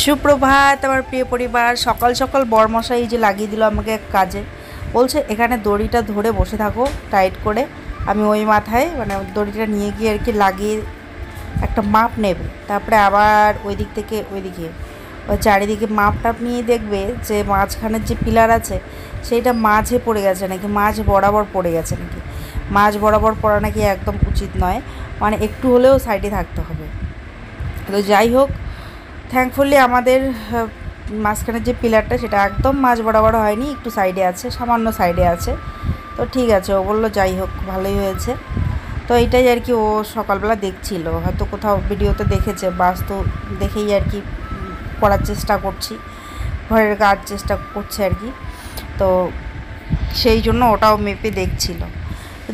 সুপ্রভাত আমার প্রিয় পরিবার। সকাল সকাল বরমশাই এই যে লাগিয়ে দিল আমাকে এক কাজে, বলছে এখানে দড়িটা ধরে বসে থাকো টাইট করে। আমি ওই মাথায় মানে দড়িটা নিয়ে গিয়ে আর কি লাগিয়ে একটা মাপ নেবে, তারপরে আবার ওই দিক থেকে ওই দিকে ওই চারিদিকে মাপ টাপ নিয়ে দেখবে যে মাঝখানের যে পিলার আছে সেইটা মাঝে পড়ে গেছে নাকি, মাঝ বরাবর পড়ে গেছে নাকি। মাঝ বরাবর পড়া নাকি একদম উচিত নয়, মানে একটু হলেও সাইডে থাকতে হবে। তো যাই হোক, থ্যাঙ্কফুলি আমাদের মাঝখানের যে পিলারটা সেটা একদম মাঝ বরাবর হয়নি, একটু সাইডে আছে, সামান্য সাইডে আছে। তো ঠিক আছে, ও বললো যাই হোক ভালোই হয়েছে। তো এইটাই আর কি ও সকালবেলা দেখছিল, হয়তো কোথাও ভিডিওতে দেখেছে, বাস্তব দেখেই আর কি করার চেষ্টা করছি, ঘরের কাজ চেষ্টা করছে আর কি। তো সেই জন্য ওটাও মেপে দেখছিল।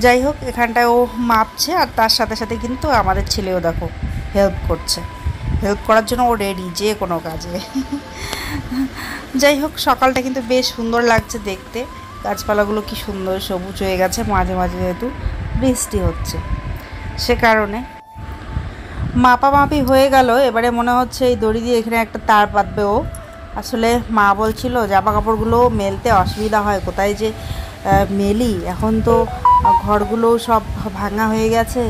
যাই হোক, এখানটায় ও মাপছে আর তার সাথে সাথে কিন্তু আমাদের ছেলেও দেখো হেল্প করছে। হেল্প করার জন্য ও রেডি যে কোনো কাজে। যাই হোক, সকালটা কিন্তু বেশ সুন্দর লাগছে দেখতে। গাছপালাগুলো কি সুন্দর সবুজ হয়ে গেছে, মাঝে মাঝে যেহেতু বৃষ্টি হচ্ছে সে কারণে। মাপামাপি হয়ে গেল, এবারে মনে হচ্ছে এই দড়ি দিয়ে এখানে একটা তার পাতবে ও। আসলে মা বলছিল জামা কাপড়গুলো মেলতে অসুবিধা হয়, কোথায় যে মেলি, এখন তো ঘরগুলোও সব ভাঙা হয়ে গেছে।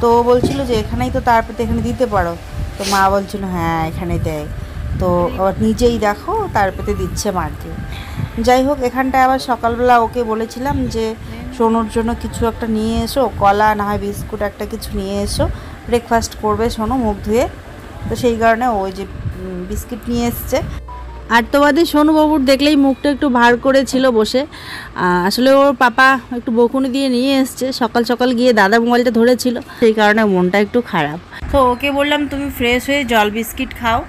তো বলছিল যে এখানেই তো তার পেতে এখানে দিতে পারো। তো মা বলছিল হ্যাঁ এখানে দেয়। তো আবার নিজেই দেখো তার পেতে দিচ্ছে মাকে। যাই হোক, এখানটায় আবার সকালবেলা ওকে বলেছিলাম যে সোনুর জন্য কিছু একটা নিয়ে এসো, কলা না হয় বিস্কুট একটা কিছু নিয়ে এসো, ব্রেকফাস্ট করবে সোনু মুখ ধুয়ে। তো সেই কারণে ওই যে বিস্কিট নিয়ে এসছে। আর তোমাদের সোনুবাবুর দেখলেই মুখটা একটু ভার করেছিল বসে। আসলে ওর পাপা একটু বকুনি দিয়ে নিয়ে এসছে, সকাল সকাল গিয়ে দাদার মোবাইলটা ধরেছিল, সেই কারণে মনটা একটু খারাপ। তো ওকে বললাম তুমি ফ্রেশ হয়ে জল বিস্কিট খাও।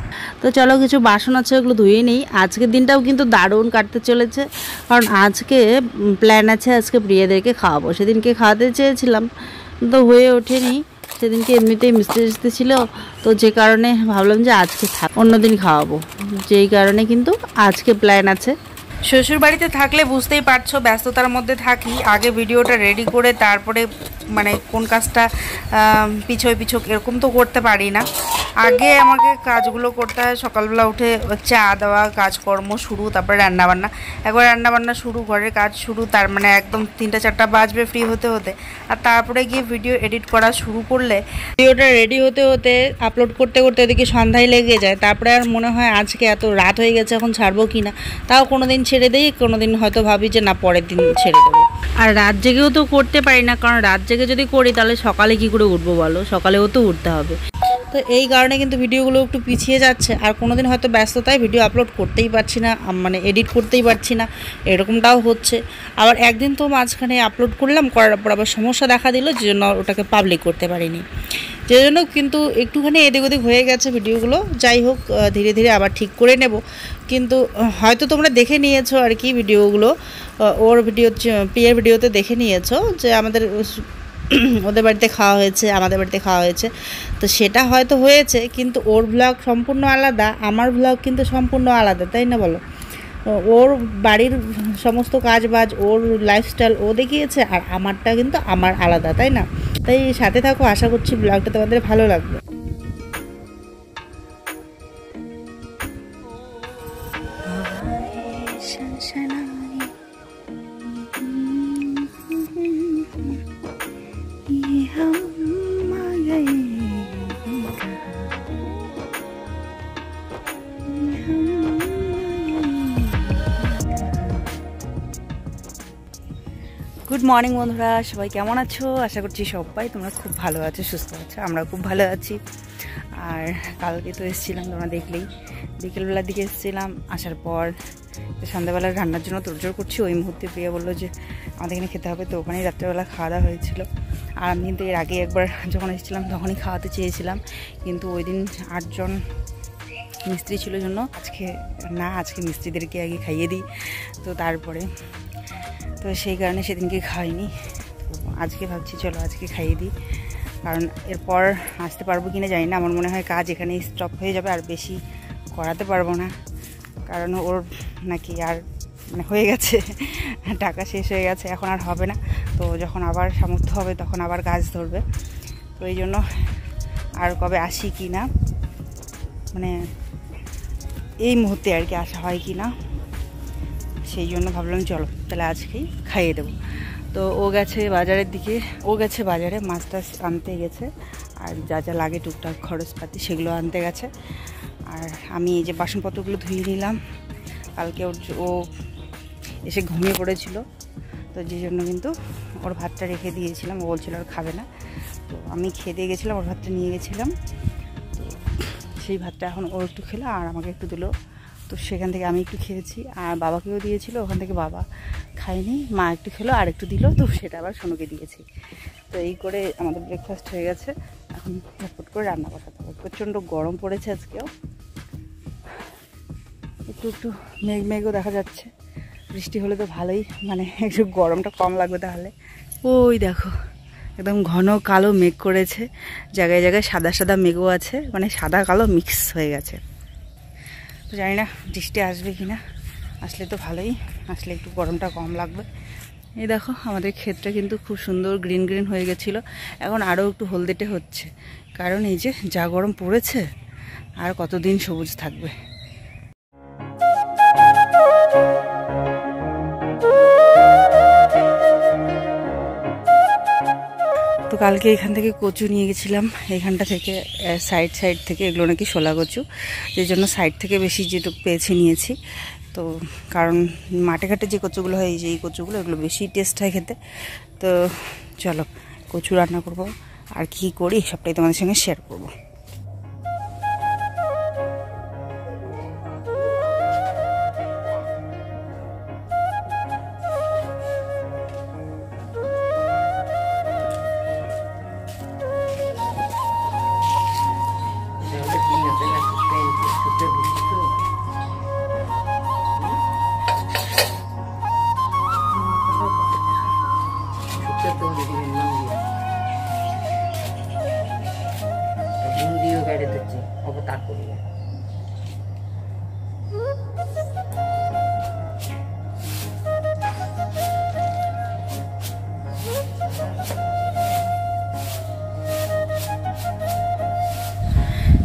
তো চলো, কিছু বাসন আছে ওগুলো ধুয়ে নিই। আজকের দিনটাও কিন্তু দারুণ কাটতে চলেছে, কারণ আজকে প্ল্যান আছে আজকে প্রিয়াদেরকে খাওয়াবো। সেদিনকে খাওয়াতে চেয়েছিলাম তো হয়ে ওঠেনি, সেদিনকে এমনিতেই মিস্ত্রি ছিল। তো যে কারণে ভাবলাম যে আজকে অন্যদিন খাওয়াবো, যেই কারণে কিন্তু আজকে প্ল্যান আছে। শ্বশুর বাড়িতে থাকলে বুঝতেই পারছো ব্যস্ততার মধ্যে থাকি, আগে ভিডিওটা রেডি করে তারপরে মানে কোন কাজটা পিছোয় এরকম তো করতে পারি না। আগে আমাকে কাজগুলো করতে হয়, সকালবেলা উঠে চা দেওয়া, কাজকর্ম শুরু, তারপরে রান্নাবান্না, একবার রান্নাবান্না শুরু, ঘরের কাজ শুরু, তার মানে একদম 3টা 4টা বাজবে ফ্রি হতে হতে। আর তারপরে গিয়ে ভিডিও এডিট করা শুরু করলে ভিডিওটা রেডি হতে হতে আপলোড করতে করতে এদিকে সন্ধ্যায় লেগে যায়। তারপরে আর মনে হয় আজকে এত রাত হয়ে গেছে এখন ছাড়বো কি না, তাও কোনো দিন ছেড়ে দিই, কোনো দিন হয়তো ভাবি যে না পরের দিন ছেড়ে দেবো। আর রাত জেগেও তো করতে পারি না, কারণ রাত জেগে যদি করি তাহলে সকালে কি করে উঠবো বলো, সকালেও তো উঠতে হবে। তো এই কারণে কিন্তু ভিডিওগুলো একটু পিছিয়ে যাচ্ছে। আর কোনো দিন হয়তো ব্যস্ততায় ভিডিও আপলোড করতেই পারছি না, মানে এডিট করতেই পারছি না, এরকমটাও হচ্ছে। আবার একদিন তো মাঝখানে আপলোড করলাম, করার পর আবার সমস্যা দেখা দিল, যে জন্য ওটাকে পাবলিক করতে পারিনি, যে জন্য কিন্তু একটুখানি এদিক ওদিক হয়ে গেছে ভিডিওগুলো। যাই হোক, ধীরে ধীরে আবার ঠিক করে নেব। কিন্তু হয়তো তোমরা দেখে নিয়েছো আর কি ভিডিওগুলো, ওর ভিডিও প্রিয়ার ভিডিওতে দেখে নিয়েছো যে আমাদের ওদের বাড়িতে খাওয়া হয়েছে, আমাদের বাড়িতে খাওয়া হয়েছে। তো সেটা হয়তো হয়েছে, কিন্তু ওর ব্লগ সম্পূর্ণ আলাদা, আমার ব্লগ কিন্তু সম্পূর্ণ আলাদা, তাই না বলো? ওর বাড়ির সমস্ত কাজ বাজ, ওর লাইফস্টাইল ও দেখিয়েছে, আর আমারটা কিন্তু আমার আলাদা, তাই না? তাই সাথে থাকো, আশা করছি ব্লগটা তোমাদের ভালো লাগবে। গুড মর্নিং বন্ধুরা, সবাই কেমন আছো? আশা করছি সবাই তোমরা খুব ভালো আছো, সুস্থ আছো, আমরা খুব ভালো আছি। আর কালকে তো এসেছিলাম, তোমরা দেখলেই, বিকেলবেলার দিকে এসেছিলাম। আসার পর সন্ধ্যাবেলার রান্নার জন্য তোড়জোড় করছি। ওই মুহূর্তে প্রিয়া বললো যে আমাদের এখানে খেতে হবে, তো ওখানেই রাত্রেবেলা খাওয়া দাওয়া হয়েছিল। আর আমি কিন্তু এর আগে একবার যখন এসেছিলাম তখনই খাওয়াতে চেয়েছিলাম, কিন্তু ওই দিন 8 জন মিস্ত্রি ছিল জন্য আজকে মিস্ত্রিদেরকে আগে খাইয়ে দিই, তো তারপরে তো সেই কারণে সেদিনকে খাইনি। আজকে ভাবছি চলো আজকে খাইয়ে দিই, কারণ এরপর আসতে পারবো কিনা জানি না। আমার মনে হয় কাজ এখানেই স্টপ হয়ে যাবে, আর বেশি করাতে পারবো না, কারণ ওর নাকি আর মানে হয়ে গেছে, টাকা শেষ হয়ে গেছে, এখন আর হবে না। তো যখন আবার সামর্থ্য হবে তখন আবার কাজ ধরবে। তো এই জন্য আর কবে আসি কি না, মানে এই মুহূর্তে আর কি আসা হয় কি না, সেই জন্য ভাবলাম চলো তাহলে আজকেই খাইয়ে দেবো। তো ও গেছে বাজারের দিকে, বাজারে মাছ টাছ আনতে গেছে, আর যা যা লাগে টুকটাক খরচপাতি সেগুলো আনতে গেছে। আর আমি এই যে বাসনপত্রগুলো ধুয়ে নিলাম। কালকে ও এসে ঘুমিয়ে পড়েছিল, তো যে জন্য কিন্তু ওর ভাতটা রেখে দিয়েছিলাম। ও বলছিল আর খাবে না, তো আমি খেয়ে দিয়ে গেছিলাম, ওর ভাতটা নিয়ে গেছিলাম। তো সেই ভাতটা এখন ও একটু খেলো আর আমাকে একটু দিল, তো সেখান থেকে আমি একটু খেয়েছি। আর বাবাকেও দিয়েছিল, ওখান থেকে বাবা খায়নি, মা একটু খেলো আর একটু দিল, তো সেটা আবার সোনুকে দিয়েছি। তো এই করে আমাদের ব্রেকফাস্ট হয়ে গেছে। এখন ঝটপট করে রান্না বসাতে হবে। প্রচণ্ড গরম পড়েছে আজকেও, একটু একটু মেঘও দেখা যাচ্ছে। বৃষ্টি হলে তো ভালোই, মানে একটু গরমটা কম লাগবে তাহলে। ওই দেখো একদম ঘন কালো মেঘ করেছে, জায়গায় জায়গায় সাদা সাদা মেঘও আছে, মানে সাদা কালো মিক্স হয়ে গেছে। তো জানি না বৃষ্টি আসবে কি না, আসলে তো ভালোই, আসলে একটু গরমটা কম লাগবে। এই দেখো আমাদের ক্ষেতটা কিন্তু খুব সুন্দর গ্রিন গ্রিন হয়ে গেছিলো, এখন আরও একটু হলদেটে হচ্ছে, কারণ এই যে যা গরম পড়েছে আর কতদিন সবুজ থাকবে। তো কালকে এখান থেকে কচু নিয়ে গেছিলাম, এইখানটা থেকে সাইড থেকে, এগুলো নাকি শোলা কচু, যে জন্য সাইড থেকে বেশি যেটুকু পেয়েছি নিয়েছি। তো কারণ মাঠে ঘাটে যে কচুগুলো হয়, এই কচুগুলো এগুলো বেশি টেস্ট হয় খেতে। তো চলো কচু রান্না করব, আর কি করি সবটাই তোমাদের সঙ্গে শেয়ার করবো।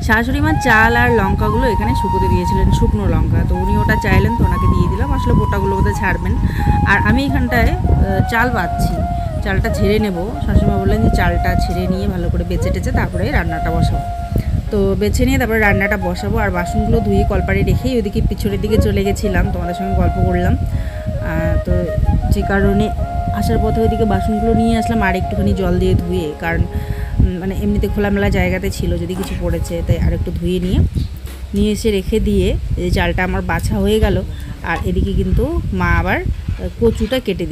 শাশুড়ি মা চাল আর লঙ্কাগুলো এখানে শুকোতে দিয়েছিলেন, শুকনো লঙ্কা, তো উনি ওটা চাইলেন, তো ওনাকে দিয়ে দিলাম। আসলে বোটাগুলো বোধহয় ছাড়বেন। আর আমি এখানটায় চাল বাচ্ছি, চালটা ছেড়ে নেব। শাশুড়িমা বললেন যে চালটা ছেড়ে নিয়ে ভালো করে বেছে টেচে তারপরে রান্নাটা বসাবো। তো বেছে নিয়ে তারপরে রান্নাটা বসাবো। আর বাসনগুলো ধুয়ে কলপাড়ে রেখেই ওইদিকে পিছনের দিকে চলে গেছিলাম, তোমাদের সঙ্গে গল্প করলাম। তো যে কারণে আসার পথে ওইদিকে বাসনগুলো নিয়ে আসলাম আর একটুখানি জল দিয়ে ধুয়ে, কারণ মানে এমনিতে খোলামেলা জায়গাতে ছিল, যদি কিছু পড়েছে তাই আর একটু ধুয়ে নিয়ে এসে রেখে দিয়ে এই চালটা আমার বাছা হয়ে গেল। আর এদিকে কিন্তু মা আবার কচুটা কেটে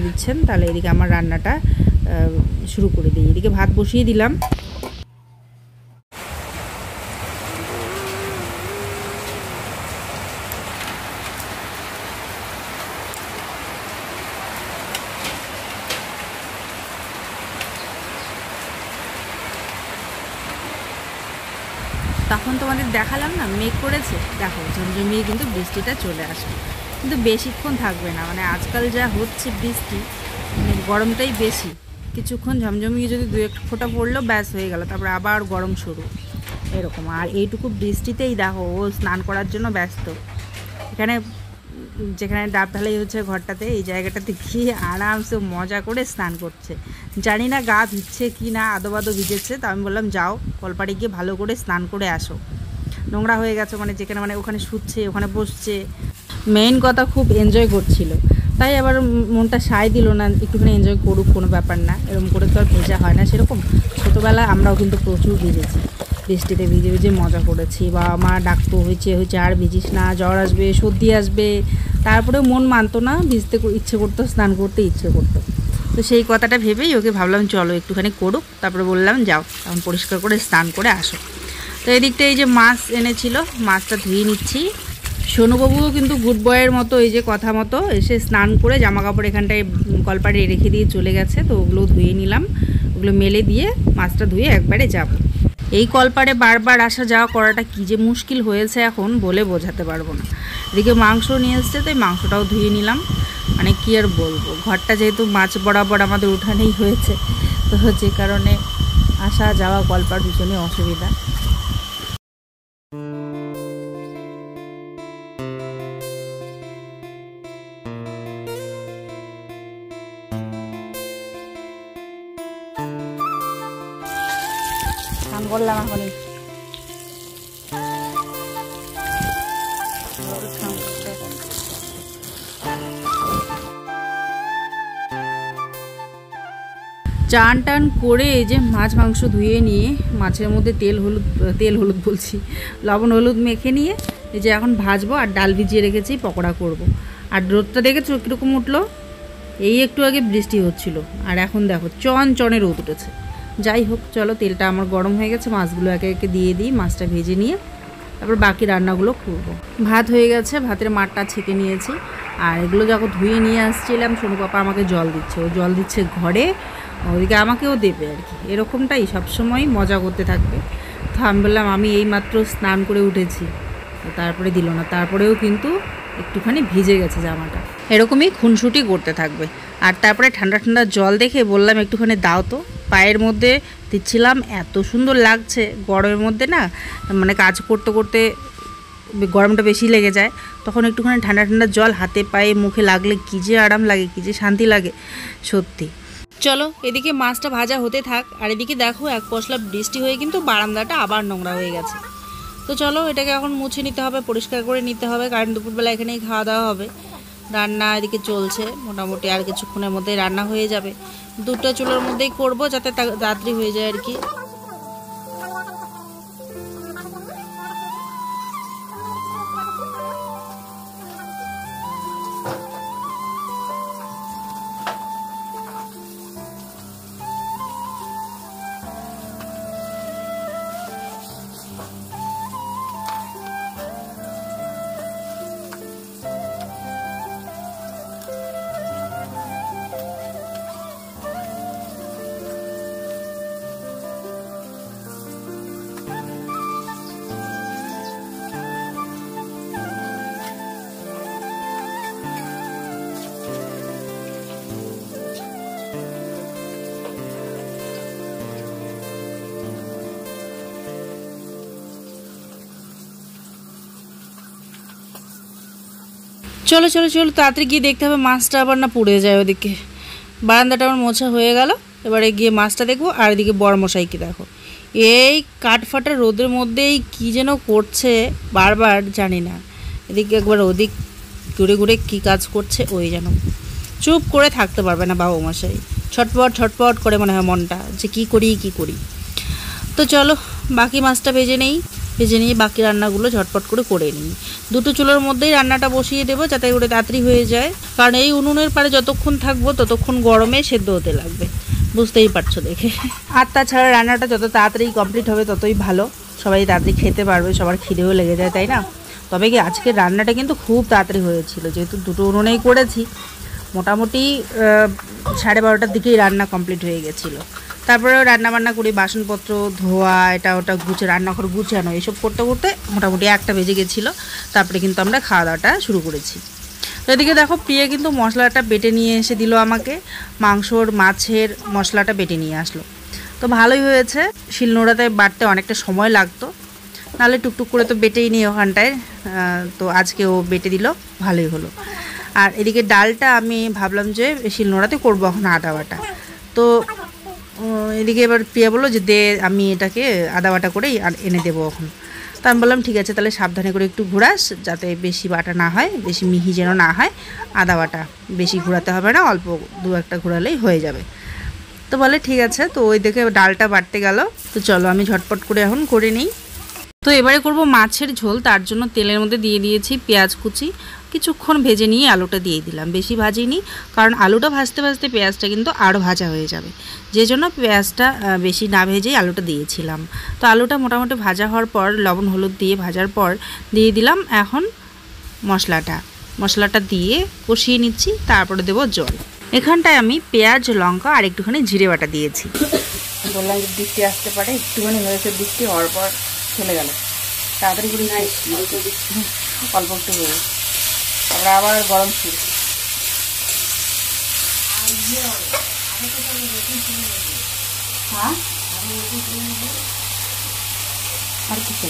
দিচ্ছেন, তাহলে এদিকে আমার রান্নাটা শুরু করে দিই। এদিকে ভাত বসিয়ে দিলাম। তখন তোমাদের দেখালাম না মেঘ করেছে, দেখো ঝমঝমিয়ে কিন্তু বৃষ্টিটা চলে আসবে, কিন্তু বেশিক্ষণ থাকবে না। মানে আজকাল যা হচ্ছে বৃষ্টি, মানে গরমটাই বেশি। কিছুক্ষণ ঝমঝমিয়ে যদি দু এক ফোঁটা পড়লো ব্যাস হয়ে গেল, তারপরে আবার গরম শুরু, এরকম। আর এইটুকু বৃষ্টিতেই দেখো ও স্নান করার জন্য ব্যস্ত। এখানে যেখানে ডাব ঢালাই হচ্ছে ঘরটাতে, এই জায়গাটাতে গিয়ে আরামসে মজা করে স্নান করছে। জানি না গা ভিজছে কি না, আদো ভিজেছে। তো আমি বললাম যাও কলপাড়ে গিয়ে ভালো করে স্নান করে আসো, নোংরা হয়ে গেছে। মানে যেখানে মানে ওখানে শুচ্ছে, ওখানে বসছে, মেইন কথা খুব এনজয় করছিল। তাই আবার মনটা সায় দিল না, একটুখানি এনজয় করুক, কোনো ব্যাপার না। এরকম করে তো আর ভেজা হয় না সেরকম। ছোটোবেলায় আমরাও কিন্তু প্রচুর ভিজেছি, বৃষ্টিতে ভিজে মজা করেছি। বাবা মা ডাকতো, হয়েছে আর ভিজিস না, জ্বর আসবে, সর্দি আসবে, তারপরেও মন মানতো না, ভিজতে ইচ্ছে করতো, স্নান করতে ইচ্ছে করতো। তো সেই কথাটা ভেবেই ওকে ভাবলাম চলো একটুখানি করুক, তারপরে বললাম যাও এখন পরিষ্কার করে স্নান করে আসো। তো এদিকটা এই যে মাছ এনেছিল, মাছটা ধুয়ে নিচ্ছি। সোনুবাবুও কিন্তু গুড বয়ের মতো এই যে কথা মতো এসে স্নান করে জামা কাপড় এখানটায় কলপাড়ে রেখে দিয়ে চলে গেছে। তো ওগুলো ধুয়ে নিলাম, ওগুলো মেলে দিয়ে মাছটা ধুয়ে একবারে যাব। এই কলপাড়ে বারবার আসা যাওয়া করাটা কী যে মুশকিল হয়েছে এখন বলে বোঝাতে পারবো না। এদিকে মাংস নিয়ে এসছে, তো এই মাংসটাও ধুয়ে নিলাম। মানে কী আর বলবো, ঘরটা যেহেতু মাছ বরাবর আমাদের উঠানেই হয়েছে, তো যে কারণে আসা যাওয়া কলপাড় ভীষণই অসুবিধা। বললাম এখনই। চান টান করে এই যে মাছ মাংস ধুয়ে নিয়ে মাছের মধ্যে তেল হলুদ বলছি, লবণ হলুদ মেখে নিয়ে এই যে এখন ভাজবো। আর ডাল ভিজিয়ে রেখেছি, পকোড়া করব। আর রোদটা দেখেছো কীরকম উঠলো? এই একটু আগে বৃষ্টি হচ্ছিল, আর এখন দেখো চনে রোদ উঠেছে। যাই হোক, চলো, তেলটা আমার গরম হয়ে গেছে, মাছগুলো একে একে দিয়ে দিই, মাছটা ভেজে নিয়ে তারপর বাকি রান্নাগুলো করবো। ভাত হয়ে গেছে, ভাতের মাঠটা ছেঁকে নিয়েছি। আর এগুলো যখন ধুয়ে নিয়ে আসছিলাম, সোনু পাপা আমাকে জল দিচ্ছে, ও জল দিচ্ছে ঘরে, ওদিকে আমাকেও দেবে আর কি। এরকমটাই সবসময় মজা করতে থাকবে। তো আমি বললাম আমি এইমাত্র স্নান করে উঠেছি, তারপরে দিল না, তারপরেও কিন্তু একটুখানি ভিজে গেছে জামাটা। এরকমই খুনসুটি করতে থাকবে। আর তারপরে ঠান্ডা ঠান্ডা জল দেখে বললাম একটুখানি দাও তো। পায়ের মধ্যে দিচ্ছিলাম, এত সুন্দর লাগছে গরমের মধ্যে না, মানে কাজ করতে করতে গরমটা বেশি লেগে যায়, তখন একটুখানি ঠান্ডা ঠান্ডা জল হাতে পায়ে মুখে লাগলে কী যে আরাম লাগে, কী যে শান্তি লাগে সত্যি। চলো, এদিকে মাছটা ভাজা হতে থাক। আর এদিকে দেখো এক পশলা বৃষ্টি হয়ে কিন্তু বারান্দাটা আবার নোংরা হয়ে গেছে। তো চলো, এটাকে এখন মুছে নিতে হবে, পরিষ্কার করে নিতে হবে, কারণ দুপুরবেলা এখানেই খাওয়া দাওয়া হবে। রান্না এদিকে চলছে মোটামুটি, আর কিছুক্ষণের মধ্যেই রান্না হয়ে যাবে। দুটো চুলোর মধ্যেই করব যাতে তাড়াতাড়ি হয়ে যায় আর কি। চলো চলো চলো, তাড়াতাড়ি গিয়ে দেখতে হবে মাছটা আবার না পুড়ে যায়। ওদিকে বারান্দাটা আমার মোছা হয়ে গেল, এবারে গিয়ে মাছটা দেখবো। আর এদিকে বড়মশাইকে দেখো, এই কাঠফাটা রোদের মধ্যেই কি যেন করছে বারবার, জানি না। এদিকে একবার ওদিক ঘুরে ঘুরে কী কাজ করছে, ওই যেন চুপ করে থাকতে পারবে না বাবু মশাই, ছটপট ছটপট করে মনে হয় মনটা, যে কী করি। তো চলো বাকি মাছটা ভেজে নিয়ে বাকি রান্নাগুলো ঝটপট করে নিই। দুটো চুলোর মধ্যেই রান্নাটা বসিয়ে দেবো যাতে করে তাড়াতাড়ি হয়ে যায়, কারণ এই উনুনের পাড়ে যতক্ষণ থাকবো ততক্ষণ গরমে সেদ্ধ হতে লাগবে, বুঝতেই পারছো দেখে। আর তাছাড়া রান্নাটা যত তাড়াতাড়ি কমপ্লিট হবে ততই ভালো, সবাই তাড়াতাড়ি খেতে পারবে, সবার খিদেও লেগে যায়, তাই না? তবে কি আজকের রান্নাটা কিন্তু খুব তাড়াতাড়ি হয়েছিল, যেহেতু দুটো উনুনেই করেছি। মোটামুটি 12:30টার দিকেই রান্না কমপ্লিট হয়ে গেছিলো। তারপরেও রান্নাবান্না করি, বাসনপত্র ধোয়া, এটা ওটা রান্নাঘর গুছানো, এসব করতে করতে মোটামুটি 1টা বেজে গেছিলো। তারপরে কিন্তু আমরা খাওয়া দাওয়াটা শুরু করেছি। তো এদিকে দেখো প্রিয়া কিন্তু মশলাটা বেটে নিয়ে এসে দিল আমাকে, মাছের মশলাটা বেটে নিয়ে আসলো। তো ভালোই হয়েছে, শিলনোড়াতে বাটতে অনেকটা সময় লাগতো, নাহলে টুকটুক করে তো বেটেই নিই ওখানটায়। তো আজকে ও বেটে দিল, ভালোই হলো। আর এদিকে ডালটা আমি ভাবলাম যে শিলনোড়াতে করবো এখন আদা বাটা। তো এদিকে এবার প্রিয়া বললো যে আমি এটাকে আদা বাটা করেই এনে দেবো এখন। তো আমি বললাম ঠিক আছে, তাহলে সাবধানে করে একটু ঘোরাস, যাতে বেশি বাটা না হয়, বেশি মিহি যেন না হয় আদা বাটা, বেশি ঘোরাতে হবে না, অল্প 2-1টা ঘোরালেই হয়ে যাবে। তো বলে ঠিক আছে। তো ওই দেখে ডালটা বাটতে গেল। তো চলো আমি ঝটপট করে এখন করে নিই। তো এবারে করব মাছের ঝোল, তার জন্য তেলের মধ্যে দিয়ে দিয়েছি পেঁয়াজ কুচি, কিছুক্ষণ ভেজে নিয়ে আলুটা দিয়ে দিলাম, বেশি ভাজিনি, কারণ আলুটা ভাজতে ভাজতে পেঁয়াজটা কিন্তু আরও ভাজা হয়ে যাবে, যে জন্য পেঁয়াজটা বেশি না ভেজেই আলুটা দিয়েছিলাম। তো আলুটা মোটামুটি ভাজা হওয়ার পর লবণ হলুদ দিয়ে ভাজার পর দিয়ে দিলাম এখন মশলাটা দিয়ে কষিয়ে নিচ্ছি, তারপরে দেবো জল। এখানটায় আমি পেঁয়াজ, লঙ্কা আর একটুখানি জিরে বাটা দিয়েছি। বললাম যে বৃষ্টি আসতে পারে, একটুখানি হয়েছে, বৃষ্টি হওয়ার পর চলে গেল, তাড়াতাড়ি করে অল্প একটু হয়ে, তারপরে আবার গরম শুরু। হ্যাঁ আর কিছু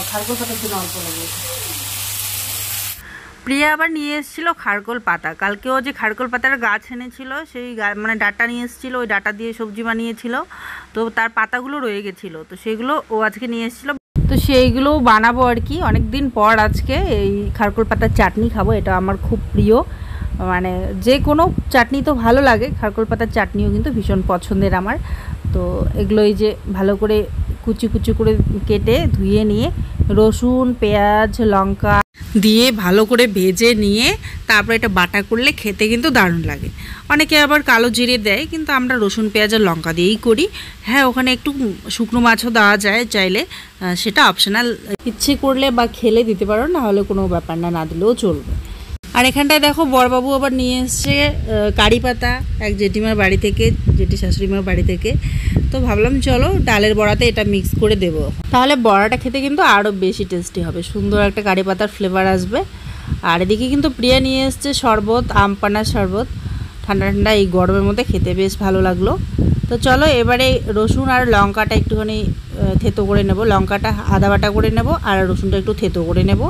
খারগোশ জন্য অল্প লাগে। প্রিয়া আবার নিয়ে এসেছিলো খারকোল পাতা। কালকে ও যে খারকোল পাতার গাছ এনেছিল, সেই মানে ডাঁটা নিয়ে এসেছিলো, ওই ডাঁটা দিয়ে সবজি বানিয়েছিল, তো তার পাতাগুলো রয়ে গেছিলো, তো সেগুলো ও আজকে নিয়ে এসেছিলো, তো সেইগুলো বানাবো আর কি। অনেক দিন পর আজকে এই খারকোল পাতার চাটনি খাবো, এটা আমার খুব প্রিয়। মানে যে কোনো চাটনি তো ভালো লাগে, খারকোল পাতার চাটনিও কিন্তু ভীষণ পছন্দের আমার। তো এগুলো এই যে ভালো করে কুচি কুচি করে কেটে ধুয়ে নিয়ে রসুন, পেঁয়াজ, লঙ্কা দিয়ে ভালো করে ভেজে নিয়ে তারপরে এটা বাটা করলে খেতে কিন্তু দারুণ লাগে। অনেকে আবার কালো জিরে দেয়, কিন্তু আমরা রসুন, পেঁয়াজ আর লঙ্কা দিয়েই করি। হ্যাঁ, ওখানে একটু শুকনো মাছও দেওয়া যায় চাইলে, সেটা অপশনাল, ইচ্ছে করলে বা খেলে দিতে পারো, না হলে কোনো ব্যাপার না, না দিলেও চলবে। আর এখানটায় দেখো বড়বাবু আবার নিয়ে এসছে কারি পাতা এক জেঠিমার বাড়ি থেকে, জেঠি শাশুড়িমার বাড়ি থেকে। তো ভাবলাম চলো ডালের বড়াতে এটা মিক্স করে দেবো, তাহলে বড়াটা খেতে কিন্তু আরও বেশি টেস্টি হবে, সুন্দর একটা কারি পাতার ফ্লেভার আসবে। আর এদিকে কিন্তু প্রিয়া নিয়ে এসছে শরবত, আম পানার শরবত, ঠান্ডা ঠান্ডা এই গরমের মধ্যে খেতে বেশ ভালো লাগলো। তো চলো এবারে রসুন আর লঙ্কাটা একটুখানি থেতো করে নেব, লঙ্কাটা আদা বাটা করে নেব আর রসুনটা একটু থেতো করে নেব।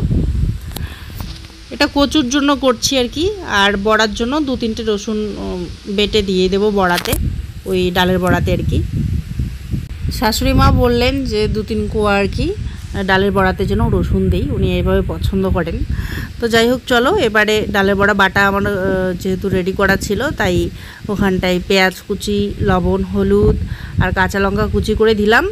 এটা কচুর জন্য করছি আর কি, আর বড়ার জন্য 2-3টে রসুন বেটে দিয়ে দেবো বড়াতে, ওই ডালের বড়াতে আর কি। শাশুড়ি মা বললেন যে 2-3 কোয়া আর কি ডালের বড়াতে যেন রসুন দিই, উনি এইভাবে পছন্দ করেন। তো যাই হোক চলো এবারে ডালের বড়া বাটা আমার যেহেতু রেডি করা ছিল, তাই ওখানটায় পেঁয়াজ কুচি, লবণ, হলুদ আর কাঁচা লঙ্কা কুচি করে দিলাম।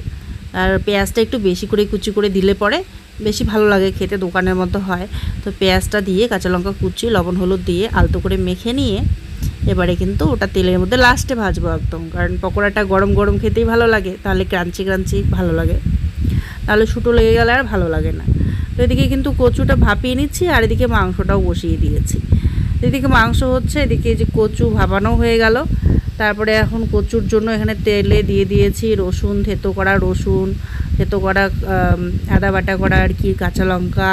আর পেঁয়াজটা একটু বেশি করে কুচি করে দিলে পরে বেশি ভালো লাগে খেতে, দোকানের মতো হয়। তো পেঁয়াজটা দিয়ে কাঁচা লঙ্কা কুচি, লবণ, হলুদ দিয়ে আলতো করে মেখে নিয়ে এবারে কিন্তু ওটা তেলের মধ্যে লাস্টে ভাজবো একদম, কারণ পকোড়াটা গরম গরম খেতেই ভালো লাগে, তাহলে ক্রাঞ্চি ক্রাঞ্চি ভালো লাগে, তাহলে শুটো লেগে গেলে আর ভালো লাগে না। তো এদিকে কিন্তু কচুটা ভাপিয়ে নিচ্ছি, আর এদিকে মাংসটাও বসিয়ে দিয়েছি। এদিকে মাংস হচ্ছে, এদিকে যে কচু ভাপানো হয়ে গেল। তারপরে এখন কচুর জন্য এখানে তেলে দিয়ে দিয়েছি রসুন, থেতো করা রসুন, থেতো করা আদা বাটা করা আর কি, কাঁচা লঙ্কা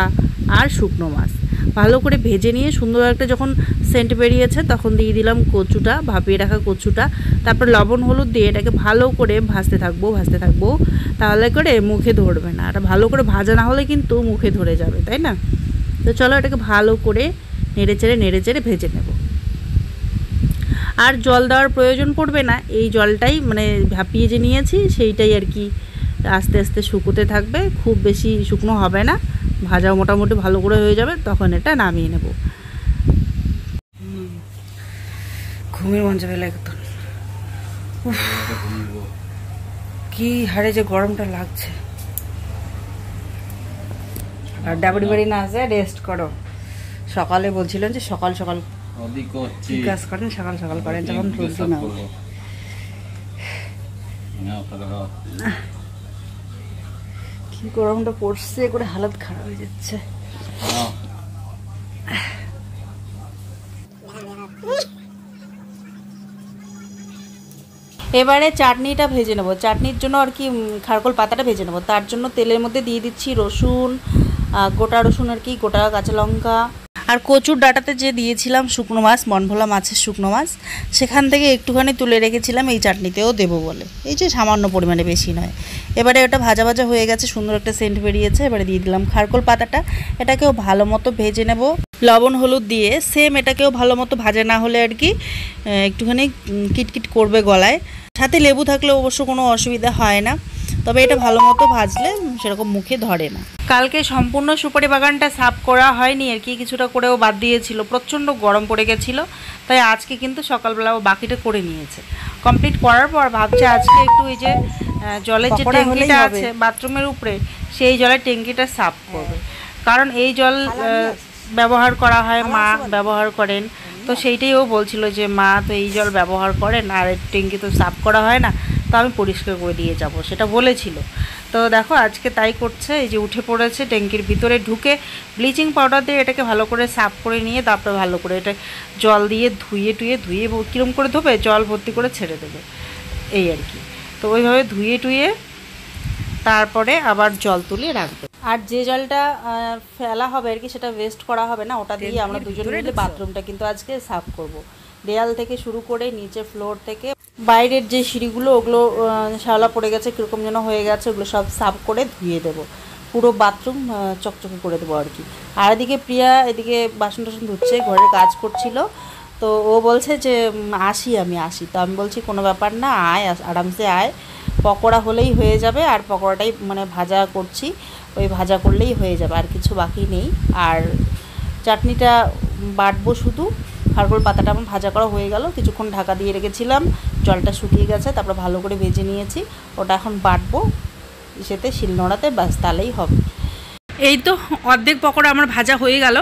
আর শুকনো মাছ ভালো করে ভেজে নিয়ে সুন্দর একটা যখন সেন্ট বেরিয়েছে তখন দিয়ে দিলাম কচুটা, ভাপিয়ে রাখা কচুটা। তারপর লবণ হলুদ দিয়ে এটাকে ভালো করে ভাজতে থাকবো, তাহলে করে মুখে ধরবে না। এটা ভালো করে ভাজা না হলে কিন্তু মুখে ধরে যাবে, তাই না? তো চলো এটাকে ভালো করে নেড়ে চেড়ে ভেজে নেব। আর জল দেওয়ার প্রয়োজন পড়বে না, এই জলটাই মানে ভাপিয়ে যে নিয়েছি সেইটাই আর কি আস্তে আস্তে শুকোতে থাকবে, খুব বেশি শুকনো হবে না, ভাজাও মোটামুটি ভালো করে হয়ে যাবে, তখন এটা নামিয়ে নেব। ঘুমের মন যাবে একদম, কি হারে যে গরমটা লাগছে। আর ডাবরি বাড়ি না আসে রেস্ট করো, সকালে বলছিলেন যে সকাল সকাল কাজ করেন, সকাল সকাল করেন যখন রোদ্দুর না ওঠে। কি গরমটা পড়ছে, করে হালত খারাপ হয়ে যাচ্ছে। এবারে চাটনিটা ভেজে নেব, চাটনির জন্য আর কি খারকোল পাতাটা ভেজে নেব। তার জন্য তেলের মধ্যে দিয়ে দিচ্ছি রসুন, গোটা রসুন আর কি, গোটা কাঁচা লঙ্কা, আর কচুর ডাঁটাতে যে দিয়েছিলাম শুকনো মাছ, মনভোলা মাছের শুকনো মাছ, সেখান থেকে একটুখানি তুলে রেখেছিলাম এই চাটনিতেও দেবো বলে, এই যে সামান্য পরিমাণে, বেশি নয়। এবারে ওটা ভাজা ভাজা হয়ে গেছে, সুন্দর একটা সেন্ট বেরিয়েছে। এবারে দিয়ে দিলাম খারকোল পাতাটা, এটাকেও ভালো মতো ভেজে নেব লবণ হলুদ দিয়ে। সেম এটাকেও ভালো মতো ভাজা না হলে আর কি একটুখানি কিটকিট করবে গলায়, সাথে লেবু থাকলে অবশ্য কোনো অসুবিধা হয় না, তবে এটা ভালো মতো ভাজলে সেরকম মুখে ধরে না। কালকে সম্পূর্ণ সুপারি বাগানটা সাফ করা হয়নি আর কি, কিছুটা করেও বাদ দিয়েছিল, প্রচণ্ড গরম পড়ে গেছিলো, তাই আজকে কিন্তু সকালবেলা ও বাকিটা করে নিয়েছে। কমপ্লিট করার পর ভাবছে আজকে একটু এই যে জলের যে ট্যাঙ্কিটা আছে বাথরুমের উপরে, সেই জলের ট্যাঙ্কিটা সাফ করবে, কারণ এই জল ব্যবহার করা হয়, মা ব্যবহার করেন, তো সেইটাই ও বলছিল যে মা তো এই জল ব্যবহার করেন আর ট্যাঙ্কি তো সাফ করা হয় না, তো আমি পরিষ্কার করে দিয়ে যাব, সেটা বলেছিল। তো দেখো আজকে তাই করছে, এই যে উঠে পড়েছে, ট্যাঙ্কির ভিতরে ঢুকে ব্লিচিং পাউডার দিয়ে এটাকে ভালো করে সাফ করে নিয়ে তারপরে ভালো করে এটা জল দিয়ে ধুয়ে কীরকম করে ধোবে, জল ভর্তি করে ছেড়ে দেবে, এই আর কি। তো ওইভাবে ধুয়ে তারপরে আবার জল তুলে রাখবে। আর যে জলটা ফেলা হবে আর কি, সেটা ওয়েস্ট করা হবে না, ওটা দিয়ে আমরা দুজনে মিলে বাথরুমটা কিন্তু আজকে সাফ করব। দেয়াল থেকে শুরু করে নিচে ফ্লোর থেকে বাইরের যে সিঁড়িগুলো, ওগুলো শ্যাওলা পড়ে গেছে, কীরকম যেন হয়ে গেছে, ওগুলো সব সাফ করে ধুয়ে দেবো। পুরো বাথরুম চকচকে করে দেবো আর কি। আর এদিকে প্রিয়া এদিকে বাসন টাসন ধুচ্ছে, ঘরের কাজ করছিল। তো ও বলছে যে আমি আসি। তো আমি বলছি কোনো ব্যাপার না, আয় আরামসে আয়, পকোড়া হলেই হয়ে যাবে। আর পকোড়াটাই মানে ভাজা করছি, ওই ভাজা করলেই হয়ে যাবে, আর কিছু বাকি নেই। আর চাটনিটা বাটবো শুধু। খারকোল পাতাটা আমার ভাজা করা হয়ে গেল, কিছুক্ষণ ঢাকা দিয়ে রেখেছিলাম, জলটা শুকিয়ে গেছে, তারপর ভালো করে ভেজে নিয়েছি। ওটা এখন বাটবো সেতে শিলনোড়াতে, ব্যাস তাহলেই হবে। এই তো অর্ধেক পকোড়া আমার ভাজা হয়ে গেল,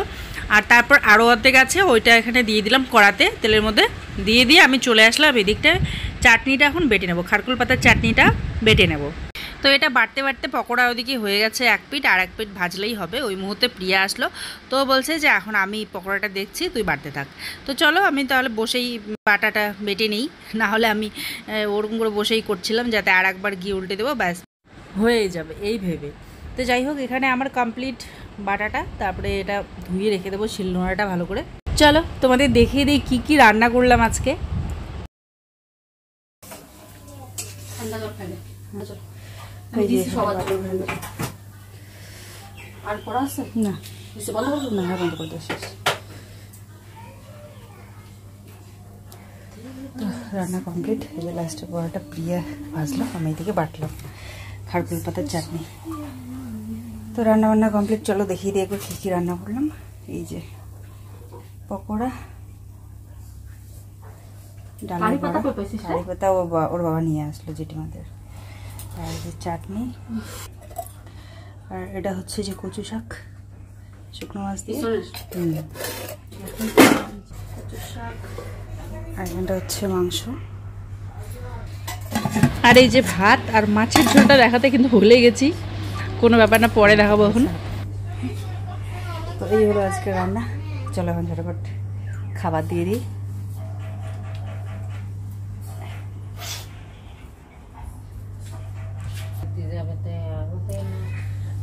আর তারপর আরও অর্ধেক আছে, ওইটা এখানে দিয়ে দিলাম কড়াতে, তেলের মধ্যে দিয়ে আমি চলে আসলাম এদিকটায়। চাটনিটা এখন বেটে নেবো, খারকোল পাতার চাটনিটা বেটে নেব। তো এটা বাটতে বাটতে পকোড়া ওদিকে হয়ে গেছে এক পিঠ, আর এক পিঠ ভাজলেই হবে। ওই মুহূর্তে প্রিয়া আসলো, তো বলছে যে এখন আমি পকোড়াটা দেখছি, তুই বাটতে থাক। তো চলো আমি তাহলে বসেই বাটাটা বেটে নিই, না হলে আমি ওরকম করে বসেই করছিলাম যাতে আর একবার গিয়ে উল্টে দেবো, ব্যাস হয়ে যাবে এই ভেবে। তো যাই হোক, এখানে আমার কমপ্লিট বাটাটা, তারপরে এটা ধুয়ে রেখে দেবো শিলনোড়াটা ভালো করে। চলো তোমাদের দেখিয়ে দিই কী কী রান্না করলাম আজকে। আর পড়া আছে না, বন্ধ না বন্ধ করে দিয়েছিস। তো রান্না কমপ্লিট। এই যে লাস্টে পরোটা প্রিয়া ভাজলো, আমি এদিকে বাটলাম খারকুল পাতার চাটনি। তো রান্না বান্না কমপ্লিট। চলো দেখিয়ে দিয়ে একবার কী কী রান্না করলাম। এই যে পকোড়া, ডালের বড়া, কারি পাতা ওর বাবা নিয়ে আসলো জেঠিমাদের, আর যে চাটনি, আর এটা হচ্ছে যে কচু শাক শুকনো মাছ দিয়ে, আর এটা হচ্ছে মাংস, আর এই যে ভাত আর মাছের ঝোলটা দেখাতে কিন্তু ভুলে গেছি, কোনো ব্যাপার না, পরে দেখাবো এখন। তো এই হলো আজকে রান্না। চলো এখন ঝটপট খাবার দিয়ে দিই।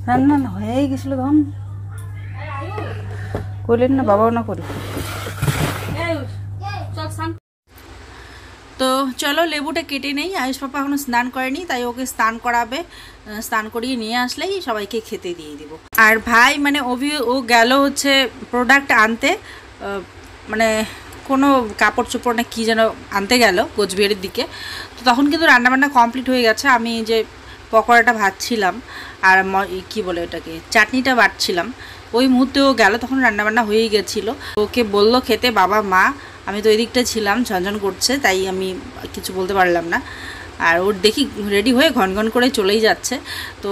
রান্না হয়েই গেছিল তখন, করলেন না বাবাও না করি। তো চলো লেবুটা কেটে নেই। আয়ুষ পাপা এখনো স্নান করেনি, তাই ওকে স্নান করাবে, স্নান করিয়ে নিয়ে আসলেই সবাইকে খেতে দিয়ে দিব। আর ভাই মানে ও গেল হচ্ছে প্রোডাক্ট আনতে, মানে কোনো কাপড় চোপড় না কী যেন আনতে গেল কোচবিহারের দিকে। তো তখন কিন্তু রান্নাবান্না কমপ্লিট হয়ে গেছে। আমি যে পকোড়াটা ভাজছিলাম আর কি বলে এটাকে চাটনিটা বাটছিলাম, ওই মুহূর্তে ও গেল, তখন রান্নাবান্না হয়েই গেছিলো। ওকে বললো খেতে বাবা মা, আমি তো ওই দিকটা ছিলাম, ঝনঝন করছে, তাই আমি কিছু বলতে পারলাম না। আর ওর দেখি রেডি হয়ে ঘন করে চলেই যাচ্ছে। তো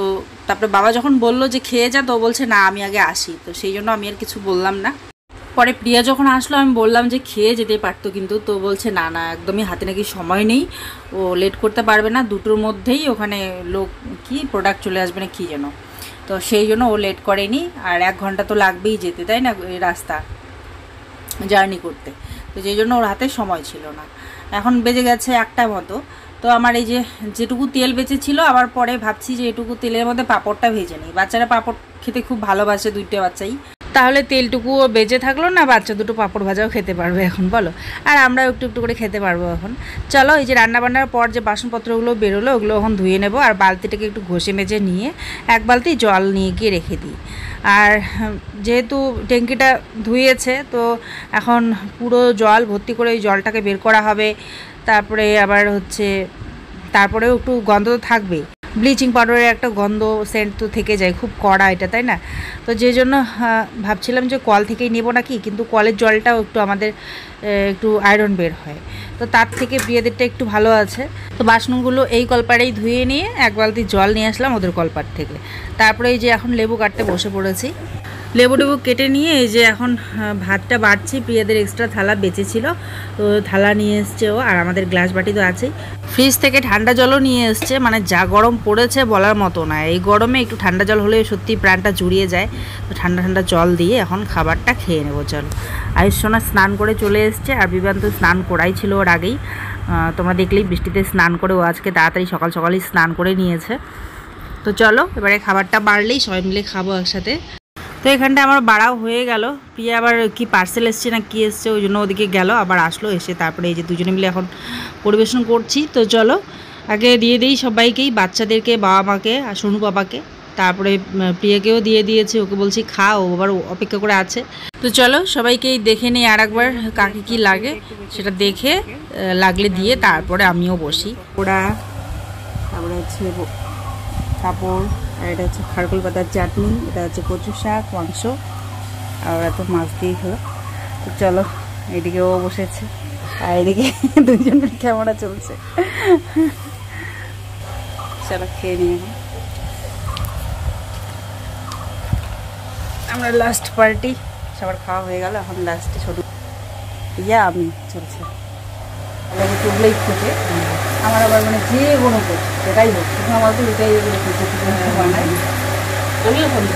তারপরে বাবা যখন বললো যে খেয়ে যা, তো বলছে না আমি আগে আসি, তো সেই জন্য আমি আর কিছু বললাম না। পরে প্রিয়া যখন আসলো আমি বললাম যে খেয়ে যেতে পারতো কিন্তু, তো বলছে না না একদমই হাতে নাকি সময় নেই, ও লেট করতে পারবে না, 2টোর মধ্যেই ওখানে লোক কি প্রোডাক্ট চলে আসবে না কী যেন, তো সেই জন্য ও লেট করেনি। আর 1 ঘন্টা তো লাগবেই যেতে, তাই না, এই রাস্তা জার্নি করতে, তো যেই জন্য ওর হাতে সময় ছিল না। এখন বেজে গেছে 1টা মতো। তো আমার এই যে যেটুকু তেল বেঁচেছিল, আবার পরে ভাবছি যে এটুকু তেলের মধ্যে পাঁপড়টা ভেজে নিই। বাচ্চারা পাঁপড় খেতে খুব ভালোবাসে, 2টে বাচ্চাই, তাহলে তেলটুকুও বেঁচে থাকলো না, বাচ্চা 2টো পাঁপড় ভাজাও খেতে পারবে এখন, বলো, আর আমরাও একটু একটু করে খেতে পারবো এখন। চলো এই যে রান্নাবান্নার পর যে বাসনপত্রগুলো বেরোলো ওগুলো এখন ধুয়ে নেবো, আর বালতিটাকে একটু ঘষে মেজে নিয়ে 1 বালতি জল নিয়ে গিয়ে রেখে দিই। আর যেহেতু ট্যাঙ্কিটা ধুয়েছে, তো এখন পুরো জল ভর্তি করে ওই জলটাকে বের করা হবে। তারপরে আবার হচ্ছে তারপরেও একটু গন্ধ তো থাকবেই, ব্লিচিং পাউডারের একটা গন্ধ সেন্ট তো থেকে যায়, খুব কড়া এটা, তাই না। তো যে জন্য ভাবছিলাম যে কল থেকেই নেবো নাকি, কিন্তু কলের জলটাও একটু আমাদের একটু আয়রন বের হয়, তো তার থেকে প্রিয়াদেরটা একটু ভালো আছে। তো বাসনগুলো এই কলপাড়েই ধুয়ে নিয়ে 1 বালতি জল নিয়ে আসলাম ওদের কলপাড় থেকে। তারপরে এই যে এখন লেবু কাটতে বসে পড়েছি। লেবু টেবু কেটে নিয়ে এই যে এখন ভাতটা বাড়ছি। প্রিয়াদের এক্সট্রা থালা বেঁচেছিল, তো থালা নিয়ে এসছে ও, আর আমাদের গ্লাস বাটি তো আছেই। ফ্রিজ থেকে ঠান্ডা জলও নিয়ে এসছে, মানে যা গরম পড়েছে বলার মতো না। এই গরমে একটু ঠান্ডা জল হলে সত্যি প্রাণটা জুড়িয়ে যায়। তো ঠান্ডা ঠান্ডা জল দিয়ে এখন খাবারটা খেয়ে নেবো। চলো, আয়ুষ সোনা স্নান করে চলে এসছে, আর বিবান্ত স্নান করাই ছিল ওর আগেই। তোমরা দেখলেই বৃষ্টিতে স্নান করে ও আজকে তাড়াতাড়ি সকাল সকালই স্নান করে নিয়েছে। তো চলো এবারে খাবারটা বাড়লেই সবাই মিলে খাবো একসাথে। তো এখানটা আমার বাড়াও হয়ে গেল। প্রিয়া আবার কি পার্সেল এসছে না কি এসছে, ওই জন্য ওদিকে গেল, আবার আসলো, এসে তারপরে এই যে দুজনে মিলে এখন পরিবেশন করছি। তো চলো আগে দিয়ে দিই সবাইকেই, বাচ্চাদেরকে, বাবা মাকে আর সোনু বাবাকে। তারপরে প্রিয়াকেও দিয়ে দিয়েছে, ওকে বলছি খাও, আবার অপেক্ষা করে আছে। তো চলো সবাইকেই দেখে নিই আর একবার কাকে কি লাগে সেটা দেখে লাগলে দিয়ে তারপরে আমিও বসি। ওরা তারপরে হচ্ছে কাপড়, আর এটা হচ্ছে খারকোল পাতার চাটনি, এটা হচ্ছে কচু শাক, মাংস, আর ওরা তো মাছ দিয়েই হলো। তো চলো এদিকে ও বসেছে আর এদিকে দুজনের ক্যামেরা চলছে। চলো খেয়ে নিয়ে আমরা লাস্ট পার্টি, সবার খাওয়া হয়ে গেল, এখন লাস্টে শুধু ইয়া আমি চলছে তুললেই খুঁজে আমার আবার মানে যে কোনো করছে সেটাই হোক, শুধু আমার তো এটাই বানাই। আমিও করি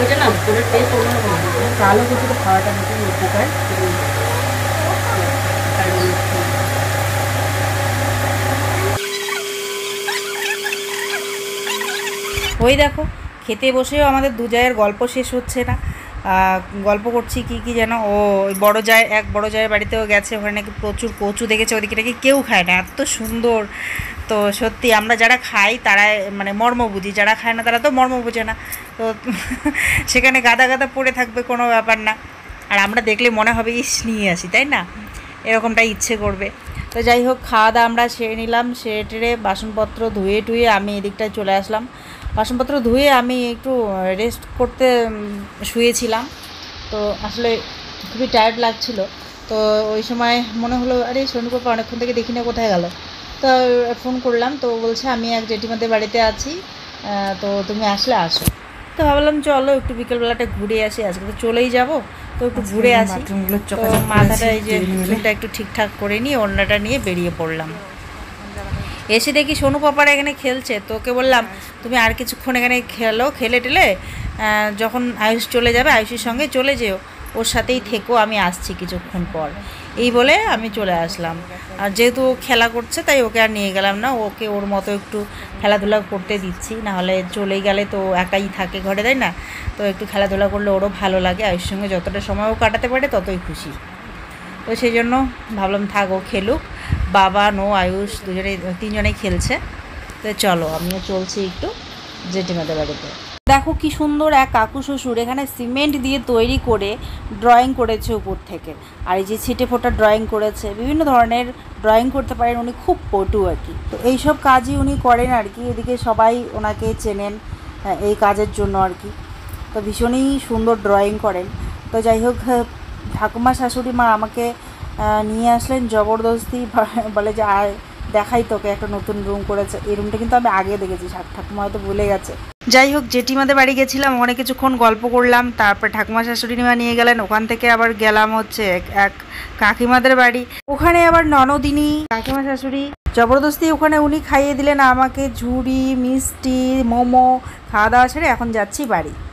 ওইটা না পুরো টেস্ট অন্যরকম। কালো কিছু তো খাওয়াটা মতো উপকার। ওই দেখো খেতে বসেও আমাদের দু জায়ের গল্প শেষ হচ্ছে না। গল্প করছি কি যেন, ও ওই বড় জায়ের বাড়িতেও গেছে, ওখানে নাকি প্রচুর কচু দেখেছে, ওদিকে নাকি কেউ খায় না, এত সুন্দর। তো সত্যি আমরা যারা খাই তারা মানে মর্ম বুঝি, যারা খায় না তারা তো মর্ম বুঝে না। তো সেখানে গাদা গাদা পড়ে থাকবে, কোনো ব্যাপার না, আর আমরা দেখলে মনে হবে ইস নিয়ে আসি, তাই না, এরকমটাই ইচ্ছে করবে। তো যাই হোক খাওয়া দাওয়া আমরা সেরে নিলাম, সেরে টেরে বাসনপত্র ধুয়ে টুয়ে আমি এদিকটায় চলে আসলাম। বাসনপত্র ধুয়ে আমি একটু রেস্ট করতে শুয়েছিলাম। তো আসলে খুবই টায়ার্ড লাগছিল। তো ওই সময় মনে হলো আরে সোনু পাপা অনেকক্ষণ থেকে দেখি না, কোথায় গেল। তো ফোন করলাম, তো বলছে আমি এক জেঠিমাদের বাড়িতে আছি, তো তুমি আসলে আসো। তো ভাবলাম চলো একটু বিকেলবেলাটা ঘুরে আসি, আজকে তো চলেই যাব, তো একটু ঘুরে আসি। তো মাথাটা এই যে চুলটা একটু ঠিকঠাক করে নিয়ে ওড়নাটা নিয়ে বেরিয়ে পড়লাম। এসে দেখি সোনু পাপারা এখানে খেলছে, তো ওকে বললাম তুমি আর কিছুক্ষণ এখানে খেলে টেলে যখন আয়ুষ চলে যাবে আয়ুষের সঙ্গে চলে যেও, ওর সাথেই থেকো, আমি আসছি কিছুক্ষণ পর, এই বলে আমি চলে আসলাম। আর যেহেতু খেলা করছে তাই ওকে আর নিয়ে গেলাম না, ওকে ওর মতো একটু খেলাধুলা করতে দিচ্ছি, নাহলে চলে গেলে তো একাই থাকে ঘরে, তাই না। তো একটু খেলাধুলা করলে ওরও ভালো লাগে, আয়ুষের সঙ্গে যতটা সময়ও কাটাতে পারে ততই খুশি। তো সেই জন্য ভাবলাম থাক ও খেলুক, বাবা আয়ুষ তিনজনেই খেলছে। তো চলো আমিও চলছি একটু জেঠিমাদের বাড়িতে। দেখো কি সুন্দর এক কাকু শ্বশুর এখানে সিমেন্ট দিয়ে তৈরি করে ড্রয়িং করেছে উপর থেকে, আর এই যে ছিটে ফোটা ড্রয়িং করেছে, বিভিন্ন ধরনের ড্রয়িং করতে পারেন উনি, খুব পটু আর কি। তো এইসব কাজই উনি করেন আর কি, এদিকে সবাই ওনাকে চেনেন এই কাজের জন্য আর কি। তো ভীষণই সুন্দর ড্রয়িং করেন। তো যাই হোক ঠাকুমা শাশুড়ি মা আমাকে নিয়ে আসলেন জবরদস্তি, বলে যে আয় দেখাই তোকে একটা নতুন রুম করেছে। এই রুমটা কিন্তু আমি আগে দেখেছি, ঠাকুমা হয়তো ভুলে গেছে। যাই হোক জেঠিমাদের বাড়ি গেছিলাম, ওখানে কিছুক্ষণ গল্প করলাম, তারপর ঠাকুমা শাশুড়ি মা নিয়ে গেলেন, ওখান থেকে আবার গেলাম হচ্ছে এক কাকিমাদের বাড়ি, ওখানে আবার ননদিনী কাকিমা শাশুড়ি জবরদস্তি ওখানে উনি খাইয়ে দিলেন আমাকে ঝুড়ি মিষ্টি মোমো, খাওয়া দাওয়া ছেড়ে এখন যাচ্ছি বাড়ি।